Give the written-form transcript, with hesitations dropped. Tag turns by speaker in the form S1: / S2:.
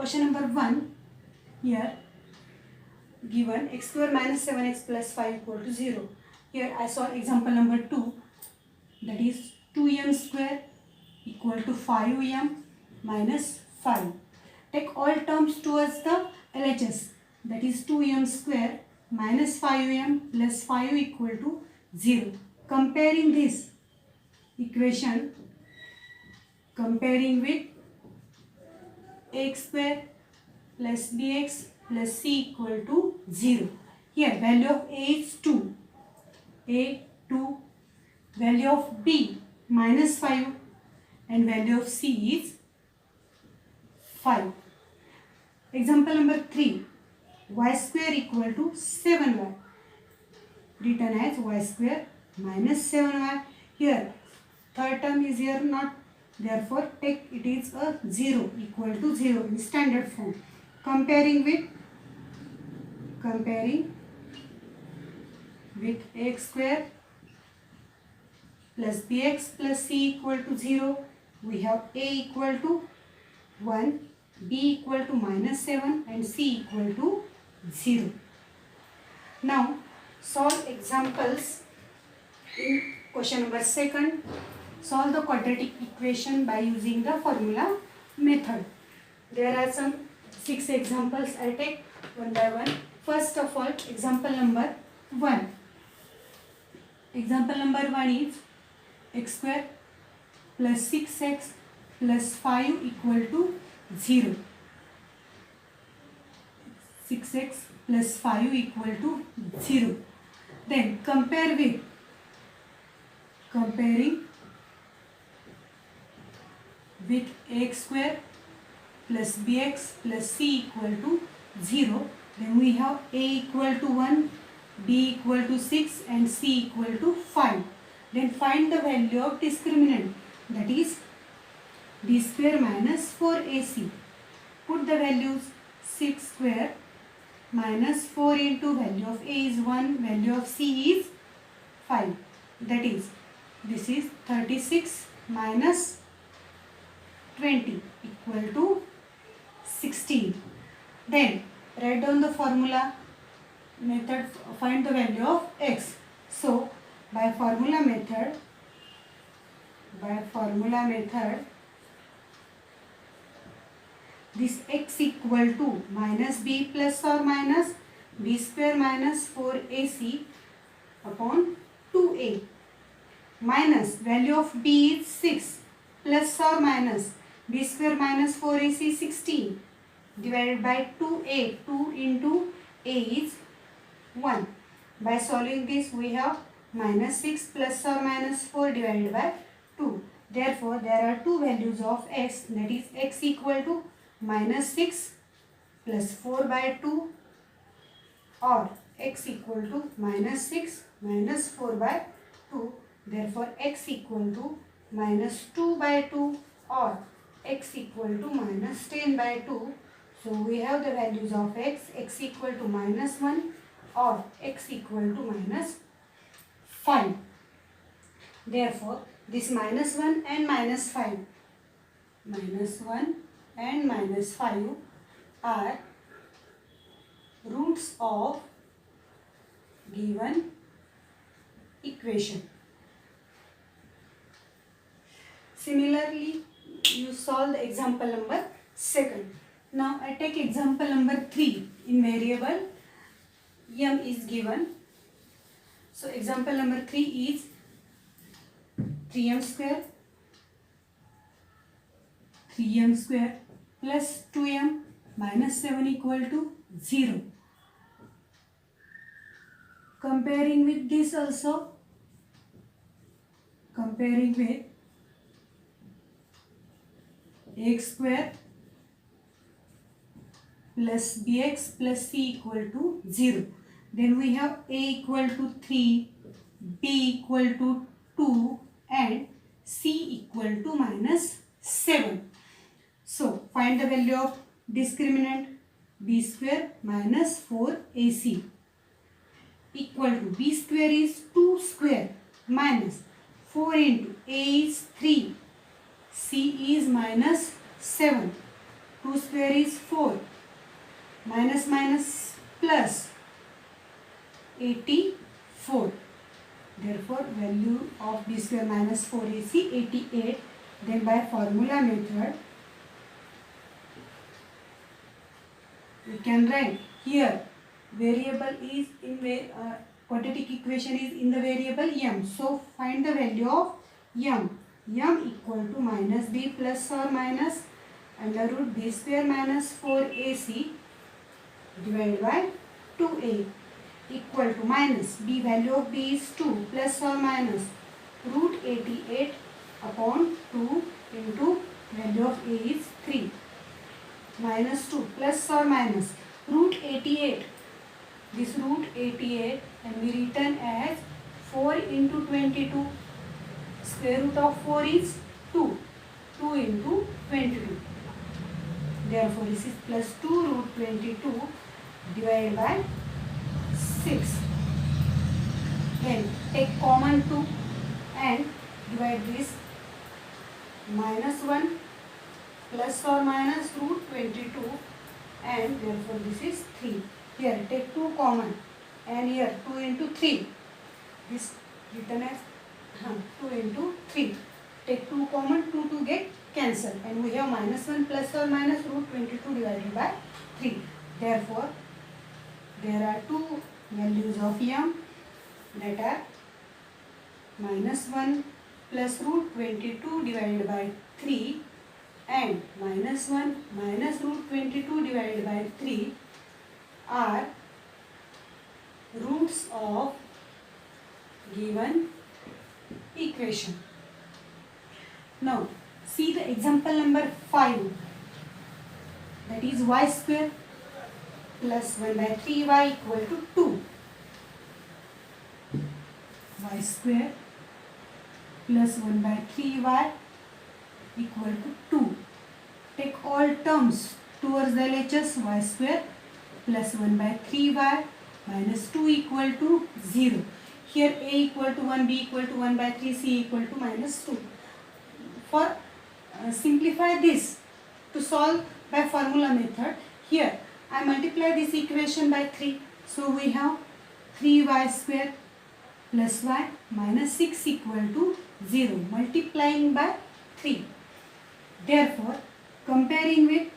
S1: question number 1, here given x square minus 7x plus 5 equal to 0. Here I solve example number 2, that is 2m square equal to 5m minus 5. Take all terms towards the LHS, that is 2m square minus 5m plus 5 equal to 0. Comparing this equation, comparing with ax square plus bx plus c equal to 0. Here value of a is 2, a 2, value of b minus 5 and value of c is 5. Example number 3, y square equal to 7y, written as y square minus 7y. Here third term is here not, therefore take it is a 0 equal to 0 in standard form. Comparing with ax square plus bx plus c equal to 0, we have a equal to 1, b equal to minus 7 and c equal to 0. Now solve examples in question number 2. Solve the quadratic equation by using the formula method. There are some 6 examples. I take one by one. First of all, example number 1. Example number 1 is x square plus 6x plus 5 equal to 0. 6x plus 5 equal to 0. Then comparing with ax square plus bx plus c equal to 0. Then we have a equal to 1, b equal to 6 and c equal to 5. Then find the value of discriminant, that is b square minus 4ac. Put the values 6 square minus 4 into value of a is 1, value of c is 5. That is, this is 36 minus 20 equal to 16. Then write down the formula method, find the value of x. So by formula method, this x equal to minus b plus or minus b square minus 4ac upon 2a minus value of b is 6 plus or minus b square minus 4ac 16 divided by 2a. 2 into a is 1. By solving this we have minus 6 plus or minus 4 divided by 2. Therefore there are two values of x, that is x equal to minus 6 plus 4 by 2 or x equal to minus 6 minus 4 by 2. Therefore x equal to minus 2 by 2 or x equal to minus 10 by 2. So we have the values of x equal to minus 1 or x equal to minus 5. Therefore this minus 1 and minus 5, minus 1 and minus 5 are roots of given equation. Similarly, you solve the example number 2. Now I take example number 3. In variable m is given. So example number 3 is 3m square plus 2m minus 7 equal to 0. Comparing with this also, comparing with ax square plus bx plus c equal to 0. Then we have a equal to 3, b equal to 2 and c equal to minus 7. So find the value of discriminant b square minus 4ac equal to b square is 2 square minus 4 into a is 3, c is minus 7. 2 square is 4. Minus minus plus 84. Therefore, value of b square minus 4ac 88. Then by formula method, we can write here variable is in quadratic equation is in the variable m. So find the value of m. M equal to minus b plus or minus under root b square minus 4ac divided by 2a equal to minus b, value of b is 2, plus or minus root 88 upon 2 into value of a is 3, minus 2 plus or minus root 88. This root 88 can be written as 4 into 22. Square root of 4 is 2. 2 into 22. Therefore, this is plus 2 root 22 divided by 6. Then take common 2 and divide this minus 1 plus or minus root 22 and therefore this is 3. Here take 2 common and here 2 into 3. This written as 2 into 3. Take 2 common, 2 to get cancelled and we have minus 1 plus or minus root 22 divided by 3. Therefore, there are two values of m that are minus 1 plus root 22 divided by 3 and minus 1 minus root 22 divided by 3 are roots of given equation. Now, see the example number 5, that is y square plus 1 by 3y equal to 2. Y square plus 1 by 3y equal to 2. Take all terms towards the LHS. Y square plus 1 by 3y minus 2 equal to 0. Here a equal to 1, b equal to 1 by 3, c equal to minus 2. For simplify this to solve by formula method, here I multiply this equation by 3. So we have 3y square plus y minus 6 equal to 0, multiplying by 3. Therefore, comparing with